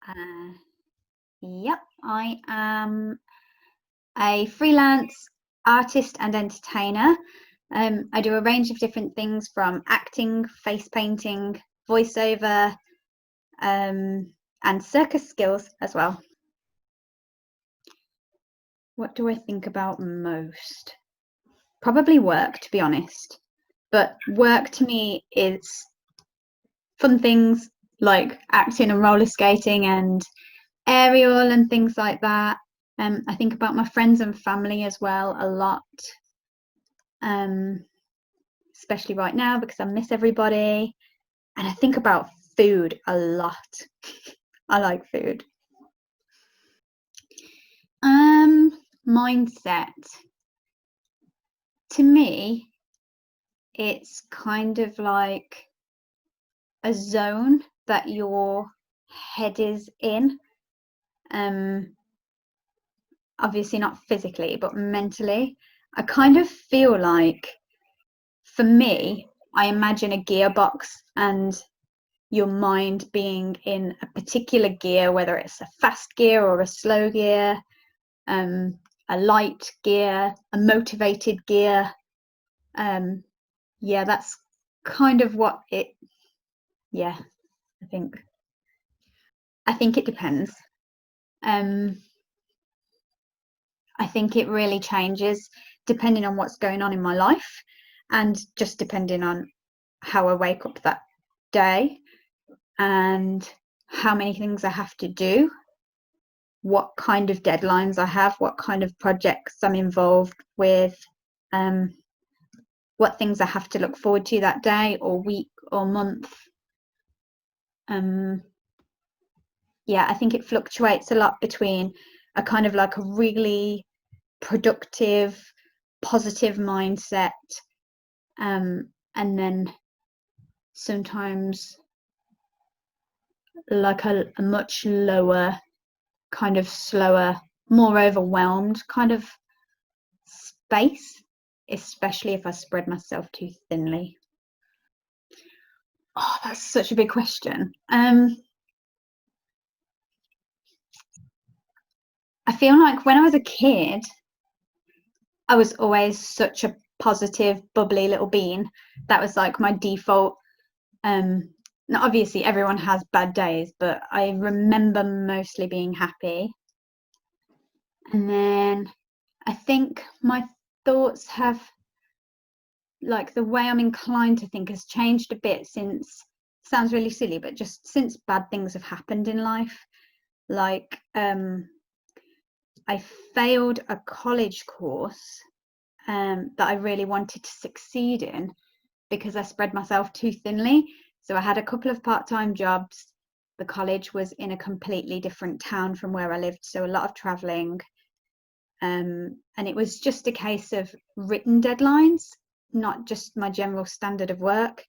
Uh, yep, I am a freelance artist and entertainer. I do a range of different things from acting, face painting, voiceover, and circus skills as well. What do I think about most? Probably work, to be honest. But work to me is fun things like acting and roller skating and aerial and things like that. I think about my friends and family as well a lot, um, especially right now because I miss everybody. And I think about food a lot. I like food. Mindset. To me, it's kind of like a zone that your head is in. Um, Obviously not physically, but mentally. I kind of feel like, for me, I imagine a gearbox and your mind being in a particular gear, whether it's a fast gear or a slow gear, a light gear, a motivated gear. Yeah, that's kind of what it, yeah, I think. I think it depends. Um, I think it really changes depending on what's going on in my life and just depending on how I wake up that day and how many things I have to do, what kind of deadlines I have, what kind of projects I'm involved with, um, what things I have to look forward to that day or week or month. Um, yeah, I think it fluctuates a lot between a kind of like a really productive, positive mindset, and then sometimes like a much lower, kind of slower, more overwhelmed kind of space, especially if I spread myself too thinly. Oh, that's such a big question. I feel like when I was a kid, I was always such a positive, bubbly little bean. That was like my default. Now obviously everyone has bad days, but I remember mostly being happy. And then I think my thoughts have, like, the way I'm inclined to think has changed a bit since, sounds really silly, but just since bad things have happened in life. Like, I failed a college course that I really wanted to succeed in because I spread myself too thinly. So I had a couple of part-time jobs. The college was in a completely different town from where I lived, so a lot of traveling. And it was just a case of written deadlines, not just my general standard of work.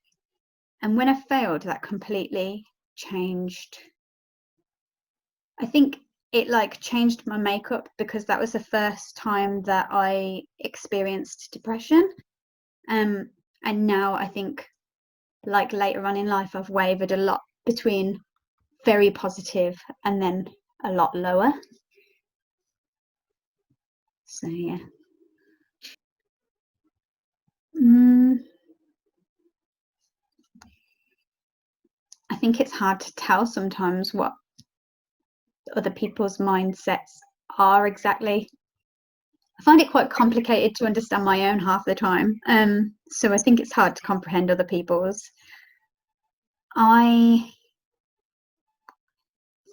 And when I failed, that completely changed. I think it like changed my makeup because that was the first time that I experienced depression. Um, and now I think, like later on in life, I've wavered a lot between very positive and then a lot lower. So yeah. Mm, I think it's hard to tell sometimes what other people's mindsets are exactly. I find it quite complicated to understand my own half the time. So I think it's hard to comprehend other people's. I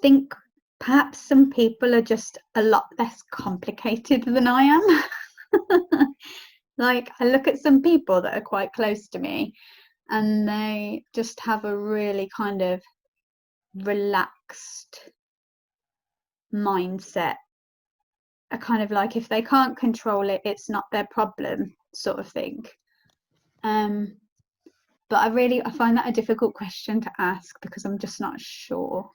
think perhaps some people are just a lot less complicated than I am. Like, I look at some people that are quite close to me and they just have a really kind of relaxed mindset. A kind of like, if they can't control it, it's not their problem sort of thing. Um, but I find that a difficult question to ask because I'm just not sure.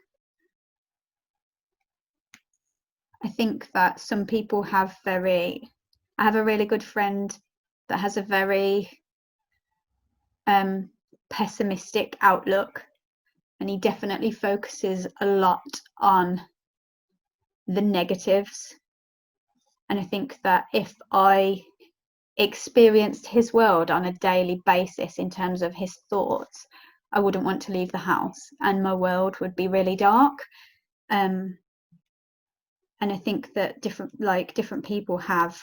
I think that some people have very, I have a really good friend that has a very um, pessimistic outlook, and he definitely focuses a lot on the negatives. And I think that if I experienced his world on a daily basis in terms of his thoughts, I wouldn't want to leave the house, and my world would be really dark. And I think that different people have,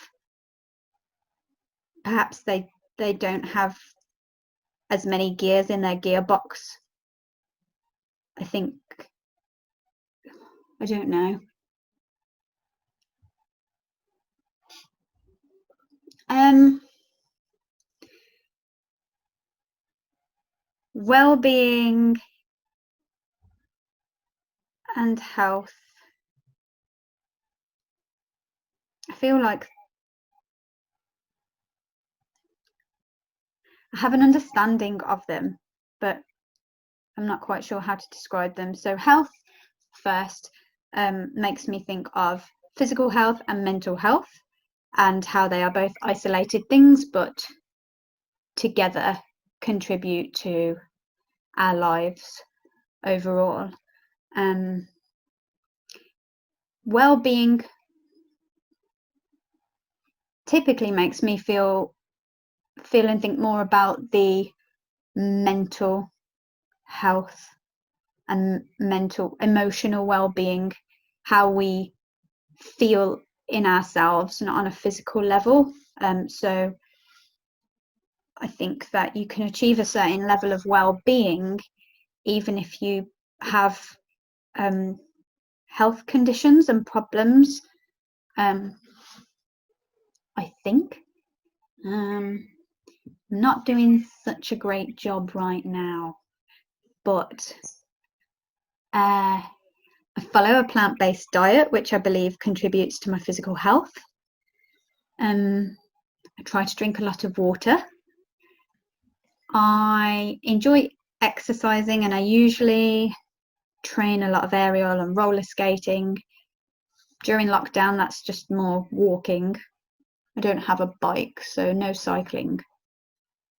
perhaps they don't have as many gears in their gearbox. I think, I don't know. Well-being and health. I feel like I have an understanding of them, but I'm not quite sure how to describe them. So health first makes me think of physical health and mental health, and how they are both isolated things, but together contribute to our lives overall. Well-being typically makes me feel and think more about the mental health and emotional well-being, how we feel in ourselves, not on a physical level. So I think that you can achieve a certain level of well-being even if you have health conditions and problems. I think I'm not doing such a great job right now, but I follow a plant-based diet, which I believe contributes to my physical health. I try to drink a lot of water. I enjoy exercising, and I usually train a lot of aerial and roller skating. During lockdown, that's just more walking. I don't have a bike, so no cycling.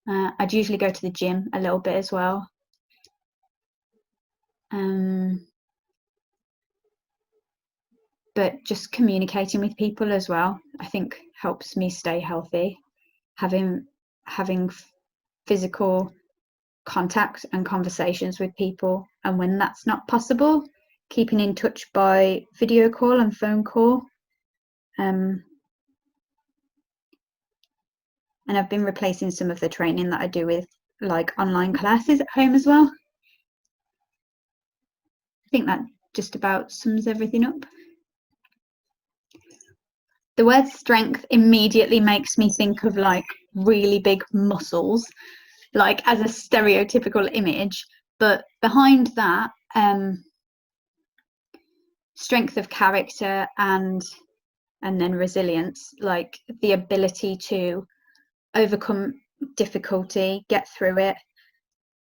I'd usually go to the gym a little bit as well. But just communicating with people as well, I think helps me stay healthy. Having physical contact and conversations with people, and when that's not possible, keeping in touch by video call and phone call. And I've been replacing some of the training that I do with like online classes at home as well. I think that just about sums everything up. The word strength immediately makes me think of like really big muscles, like as a stereotypical image, but behind that, strength of character and then resilience, like the ability to overcome difficulty, get through it.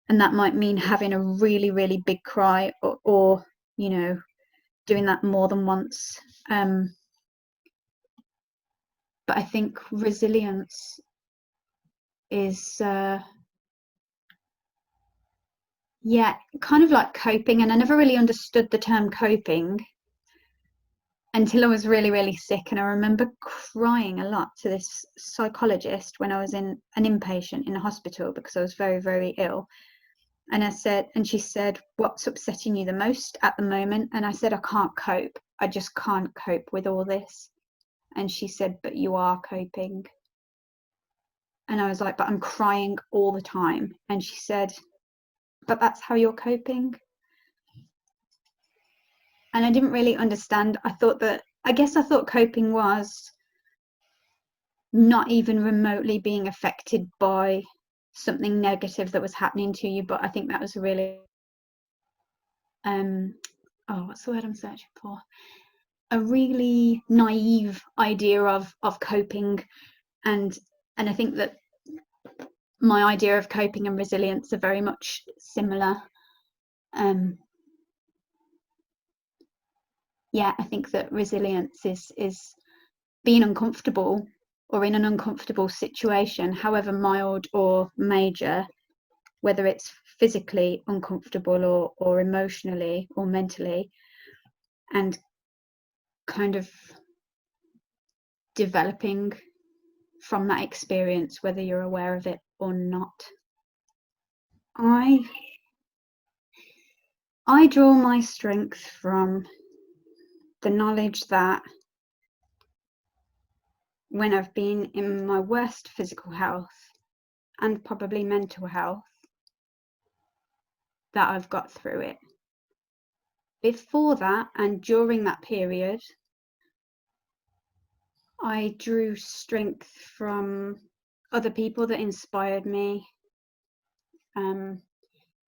And that might mean having a really, really big cry, or you know, doing that more than once. But I think resilience is kind of like coping, and I never really understood the term coping until I was really, really sick. And I remember crying a lot to this psychologist when I was an inpatient in a hospital because I was very, very ill. And she said, "What's upsetting you the most at the moment?" And I said, "I can't cope. I just can't cope with all this." And she said, "But you are coping." And I was like, "But I'm crying all the time." And she said, "But that's how you're coping." And I didn't really understand. I thought coping was not even remotely being affected by something negative that was happening to you. But I think that was really what's the word I'm searching for? A really naive idea of coping. And I think that my idea of coping and resilience are very much similar. I think that resilience is being uncomfortable, or in an uncomfortable situation, however mild or major, whether it's physically uncomfortable or emotionally or mentally, and kind of developing from that experience, whether you're aware of it or not. I draw my strength from the knowledge that when I've been in my worst physical health and probably mental health, that I've got through it. Before that and during that period, I drew strength from other people that inspired me,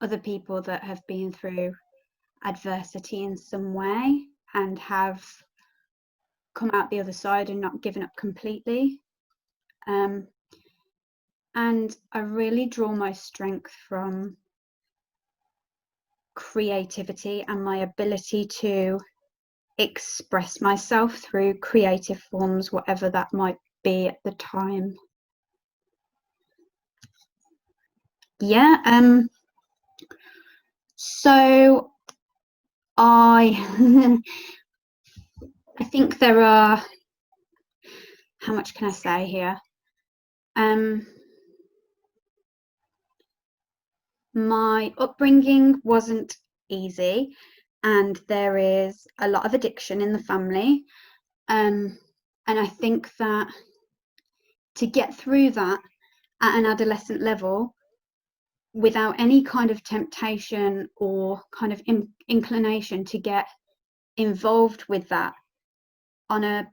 other people that have been through adversity in some way and have come out the other side and not given up completely. And I really draw my strength from creativity and my ability to express myself through creative forms, whatever that might be at the time. Yeah, so I think there are, how much can I say here? My upbringing wasn't easy, and there is a lot of addiction in the family. And I think that to get through that at an adolescent level without any kind of temptation or kind of inclination to get involved with that on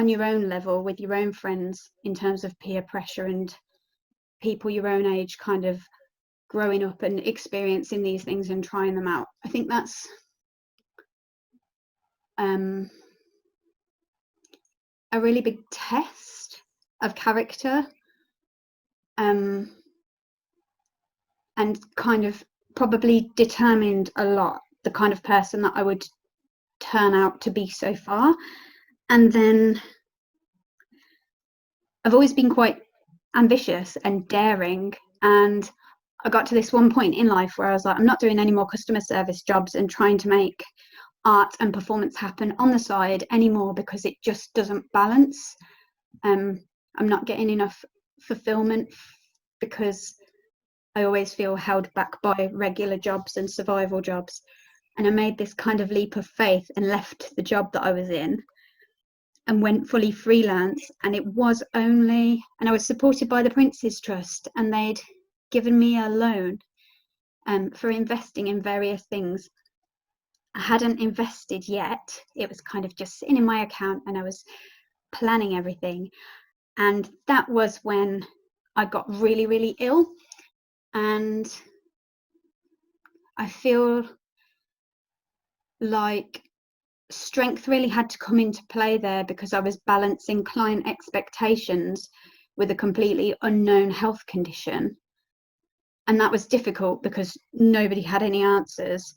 your own level with your own friends, in terms of peer pressure and people your own age kind of growing up and experiencing these things and trying them out. I think that's a really big test of character, and kind of probably determined a lot the kind of person that I would turn out to be so far. And then I've always been quite ambitious and daring, and I got to this one point in life where I was like, I'm not doing any more customer service jobs and trying to make art and performance happen on the side anymore, because it just doesn't balance. I'm not getting enough fulfillment because I always feel held back by regular jobs and survival jobs. And I made this kind of leap of faith and left the job that I was in and went fully freelance. And it was only, and I was supported by the Prince's Trust, and they'd given me a loan for investing in various things. I hadn't invested yet. It was kind of just sitting in my account, and I was planning everything. And that was when I got really, really ill. And I feel like strength really had to come into play there, because I was balancing client expectations with a completely unknown health condition. And that was difficult because nobody had any answers.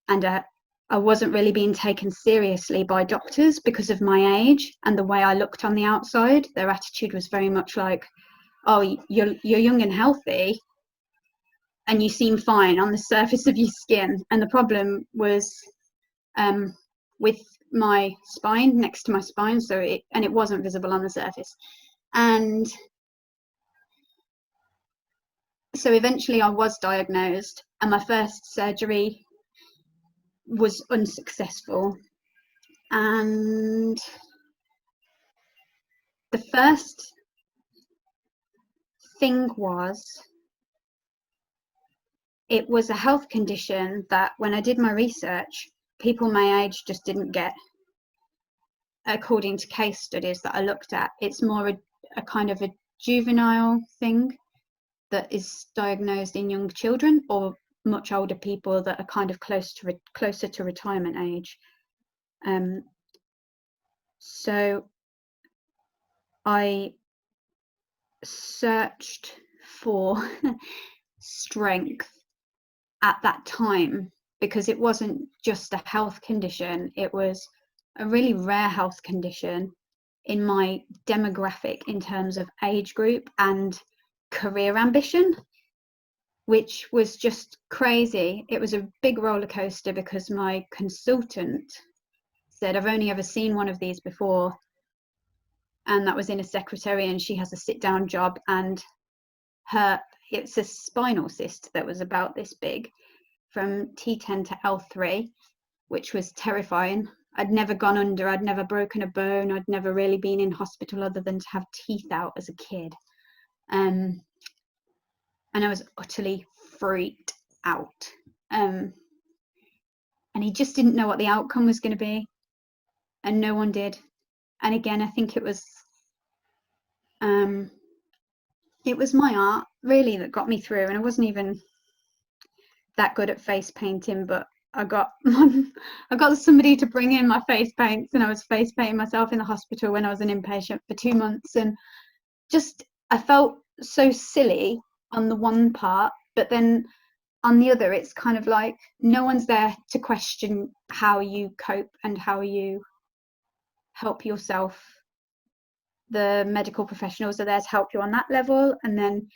And I wasn't really being taken seriously by doctors because of my age and the way I looked on the outside. Their attitude was very much like, oh, you're young and healthy and you seem fine on the surface of your skin. And the problem was with my spine, next to my spine, so it wasn't visible on the surface. And so eventually I was diagnosed, and my first surgery was unsuccessful. And the first thing was, it was a health condition that when I did my research, people my age just didn't get. According to case studies that I looked at, it's more a kind of a juvenile thing that is diagnosed in young children or much older people that are kind of closer to retirement age. So I searched for strength at that time, because it wasn't just a health condition, it was a really rare health condition in my demographic in terms of age group and career ambition, which was just crazy. It was a big roller coaster because my consultant said, I've only ever seen one of these before, and that was in a secretary, and she has a sit down job, and it's a spinal cyst that was about this big, from T10 to L3, which was terrifying. I'd never gone under, I'd never broken a bone, I'd never really been in hospital other than to have teeth out as a kid. And I was utterly freaked out. And he just didn't know what the outcome was going to be, and no one did. And again, I think it was my art really that got me through, and I wasn't even that good at face painting, but I got somebody to bring in my face paints, and I was face painting myself in the hospital when I was an inpatient for 2 months, and just I felt so silly on the one part, but then on the other it's kind of like no one's there to question how you cope and how you help yourself. The medical professionals are there to help you on that level, and then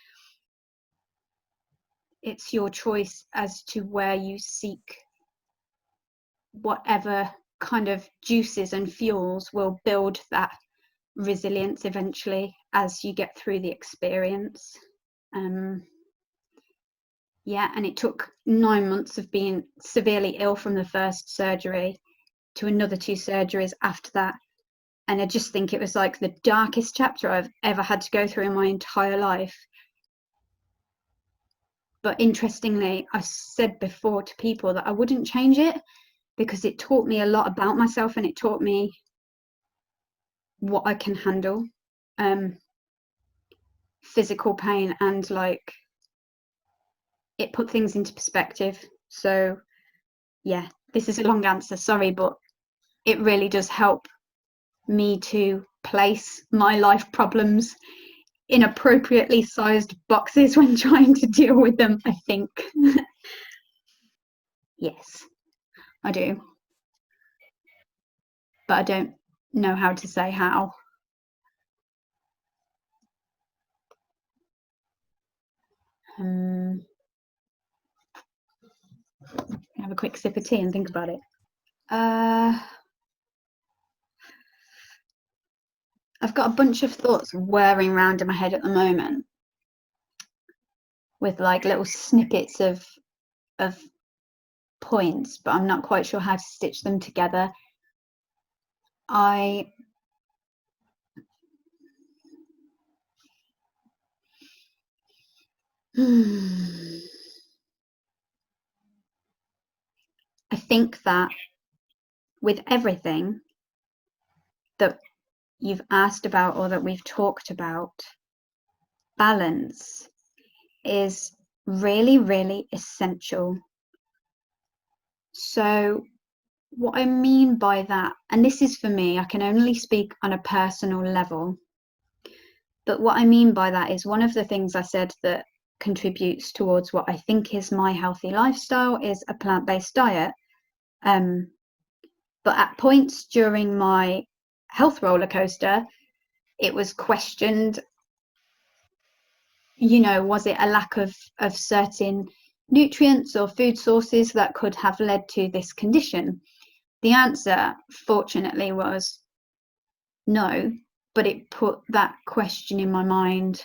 it's your choice as to where you seek whatever kind of juices and fuels will build that resilience eventually as you get through the experience. Yeah, and it took 9 months of being severely ill from the first surgery to another 2 surgeries after that. And I just think it was like the darkest chapter I've ever had to go through in my entire life. But interestingly, I said before to people that I wouldn't change it because it taught me a lot about myself, and it taught me what I can handle, physical pain, and like it put things into perspective. So yeah, this is a long answer, sorry, but it really does help me to place my life problems in appropriately sized boxes when trying to deal with them, I think. Yes, I do, but I don't know how to say how. Have a quick sip of tea and think about it. I've got a bunch of thoughts whirring around in my head at the moment, with like little snippets of points, but I'm not quite sure how to stitch them together. I think that with everything that you've asked about or that we've talked about, balance is really, really essential. So what I mean by that, and this is for me, I can only speak on a personal level, but what I mean by that is one of the things I said that contributes towards what I think is my healthy lifestyle is a plant-based diet. But at points during my health roller coaster, it was questioned, was it a lack of certain nutrients or food sources that could have led to this condition? The answer, fortunately, was no, but it put that question in my mind.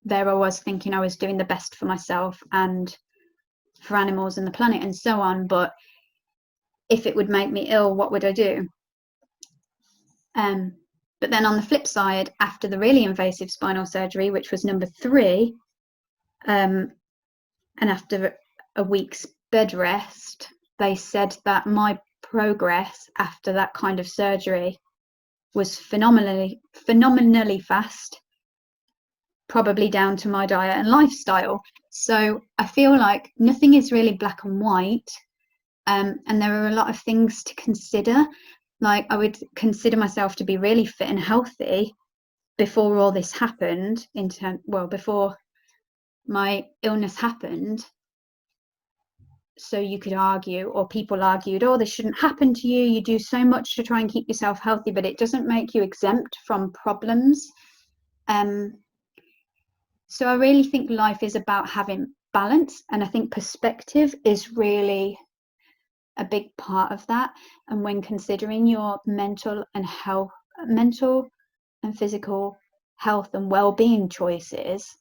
There I was thinking I was doing the best for myself and for animals and the planet and so on, but if it would make me ill, what would I do? But then on the flip side, after the really invasive spinal surgery, which was number 3, and after a week's bed rest, they said that my progress after that kind of surgery was phenomenally fast, probably down to my diet and lifestyle. So I feel like nothing is really black and white, and there are a lot of things to consider. Like I would consider myself to be really fit and healthy before all this happened, before my illness happened. So you could argue, or people argued, oh, this shouldn't happen to you. You do so much to try and keep yourself healthy, but it doesn't make you exempt from problems. So I really think life is about having balance, and I think perspective is really a big part of that. And when considering your mental and physical health and well-being choices,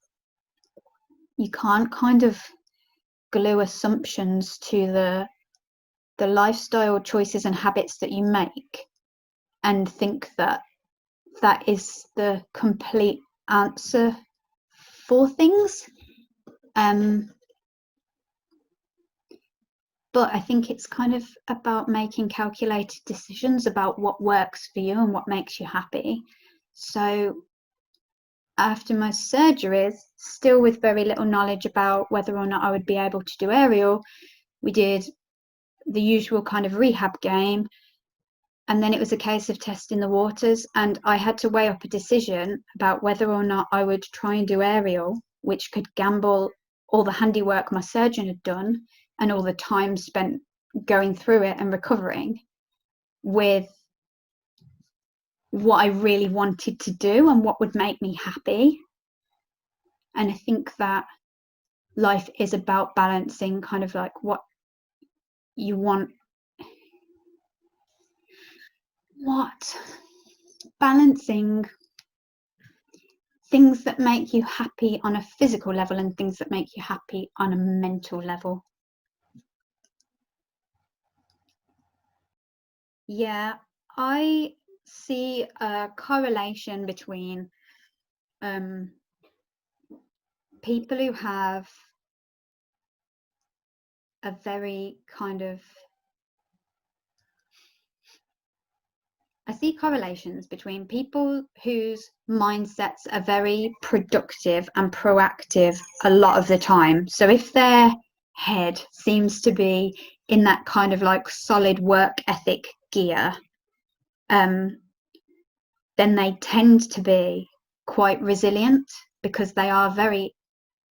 you can't kind of glue assumptions to the lifestyle choices and habits that you make and think that that is the complete answer for things. But I think it's kind of about making calculated decisions about what works for you and what makes you happy. So after my surgeries, still with very little knowledge about whether or not I would be able to do aerial, we did the usual kind of rehab game. And then it was a case of testing the waters. And I had to weigh up a decision about whether or not I would try and do aerial, which could gamble all the handiwork my surgeon had done and all the time spent going through it and recovering, with what I really wanted to do and what would make me happy. And I think that life is about balancing kind of like what you want, balancing things that make you happy on a physical level and things that make you happy on a mental level. Yeah, I see a correlation between people who have a very kind of, I see correlations between people whose mindsets are very productive and proactive a lot of the time. So if their head seems to be in that kind of like solid work ethic gear, then they tend to be quite resilient because they are very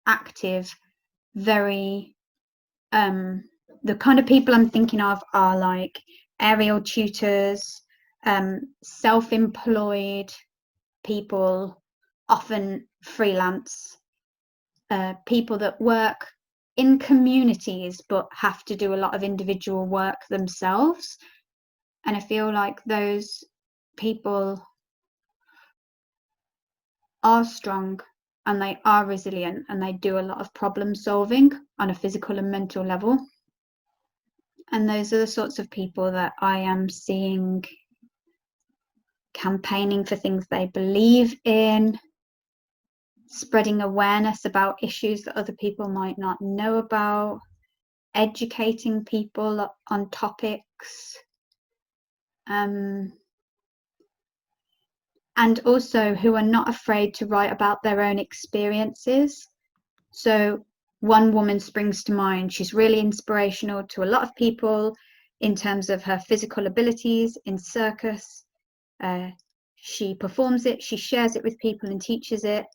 active, very the kind of people I'm thinking of are like aerial tutors, self-employed people, often freelance, people that work in communities but have to do a lot of individual work themselves. And I feel like those people are strong and they are resilient and they do a lot of problem solving on a physical and mental level. And those are the sorts of people that I am seeing campaigning for things they believe in, spreading awareness about issues that other people might not know about, educating people on topics, and also who are not afraid to write about their own experiences. So one woman springs to mind. She's really inspirational to a lot of people in terms of her physical abilities in circus. She performs it, she shares it with people and teaches it.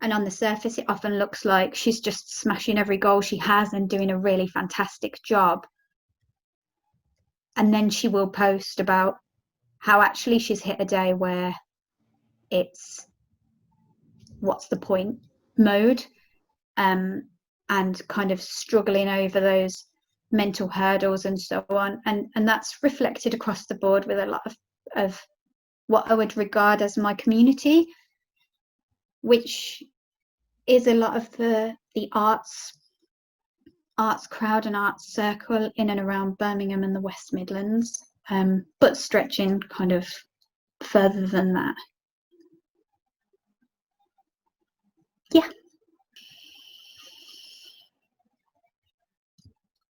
And on the surface, it often looks like she's just smashing every goal she has and doing a really fantastic job. And then she will post about how actually she's hit a day where it's what's the point mode, and kind of struggling over those mental hurdles and so on. And that's reflected across the board with a lot of what I would regard as my community, which is a lot of the arts crowd and arts circle in and around Birmingham and the West Midlands, but stretching kind of further than that. Yeah.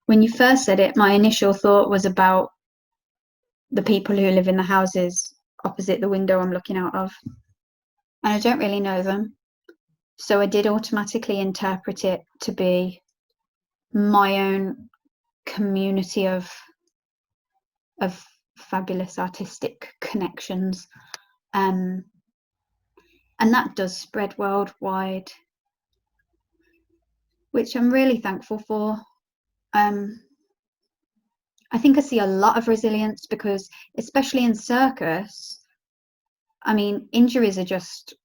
When you first said it, my initial thought was about the people who live in the houses opposite the window I'm looking out of. And I don't really know them. So I did automatically interpret it to be my own community of fabulous artistic connections. And that does spread worldwide, which I'm really thankful for. I think I see a lot of resilience because, especially in circus, I mean, injuries are just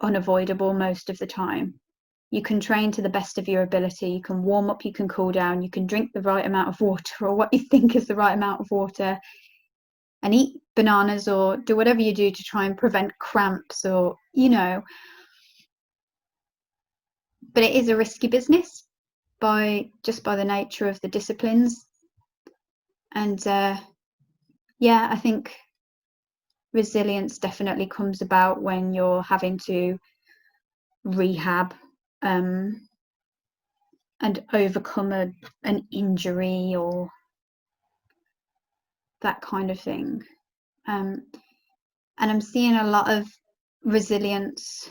unavoidable most of the time. You can train to the best of your ability. You can warm up, you can cool down, you can drink the right amount of water, or what you think is the right amount of water, and eat bananas, or do whatever you do to try and prevent cramps, or, you know. But it is a risky business by the nature of the disciplines. And yeah, I think resilience definitely comes about when you're having to rehab and overcome an injury or that kind of thing. And I'm seeing a lot of resilience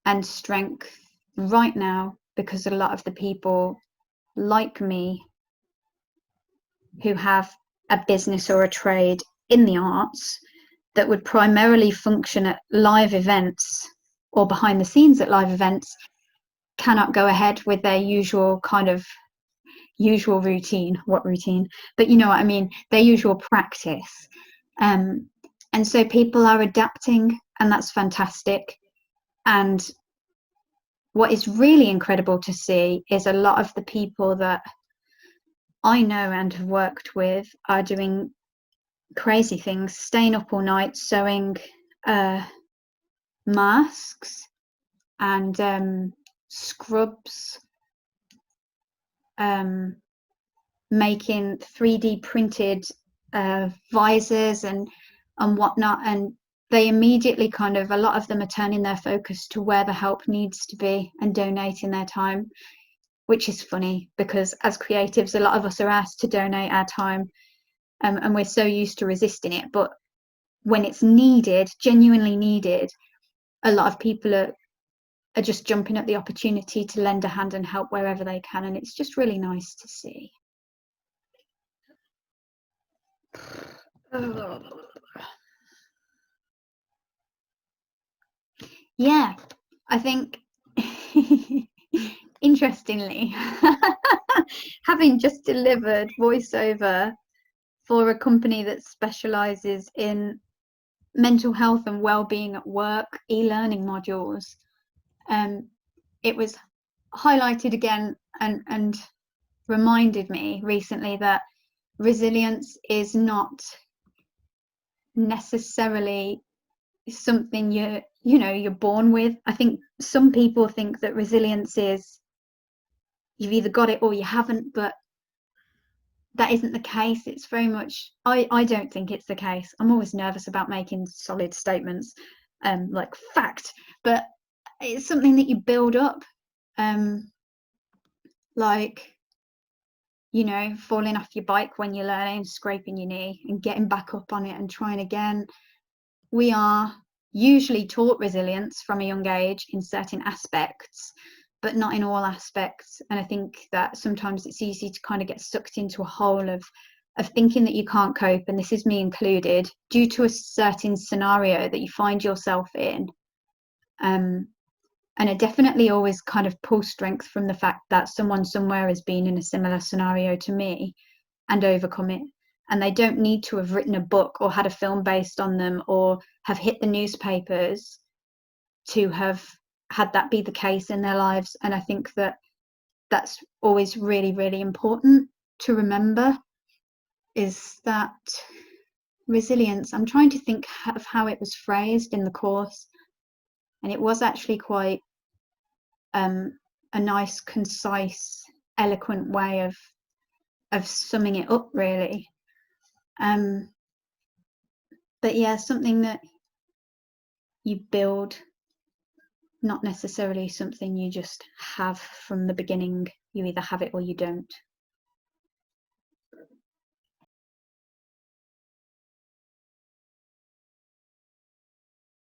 and strength right now, because a lot of the people like me who have a business or a trade in the arts that would primarily function at live events or behind the scenes at live events cannot go ahead with their usual routine. What routine? But you know what I mean, their usual practice. And so people are adapting, and that's fantastic. And what is really incredible to see is a lot of the people that I know and have worked with are doing crazy things, staying up all night sewing masks and scrubs, making 3D printed visors and whatnot. And they immediately a lot of them are turning their focus to where the help needs to be and donating their time, which is funny because as creatives, a lot of us are asked to donate our time, and we're so used to resisting it. But when it's needed, genuinely needed, a lot of people are just jumping at the opportunity to lend a hand and help wherever they can, and it's just really nice to see. Yeah, I think interestingly, having just delivered voiceover for a company that specializes in mental health and well-being at work e-learning modules, it was highlighted again and reminded me recently that resilience is not necessarily something you're born with. I think some people think that resilience is you've either got it or you haven't, but that isn't the case. It's very much, I don't think it's the case. I'm always nervous about making solid statements, like fact, but it's something that you build up, like, you know, falling off your bike when you're learning, scraping your knee and getting back up on it and trying again. We are usually taught resilience from a young age in certain aspects, but not in all aspects. And I think that sometimes it's easy to kind of get sucked into a hole of thinking that you can't cope, and this is me included, due to a certain scenario that you find yourself in. And I definitely always kind of pull strength from the fact that someone somewhere has been in a similar scenario to me and overcome it. And they don't need to have written a book or had a film based on them or have hit the newspapers to have had that be the case in their lives. And I think that that's always really, really important to remember, is that resilience. I'm trying to think of how it was phrased in the course, and it was actually quite a nice, concise, eloquent way of summing it up, really. But yeah, something that you build, not necessarily something you just have from the beginning. You either have it or you don't.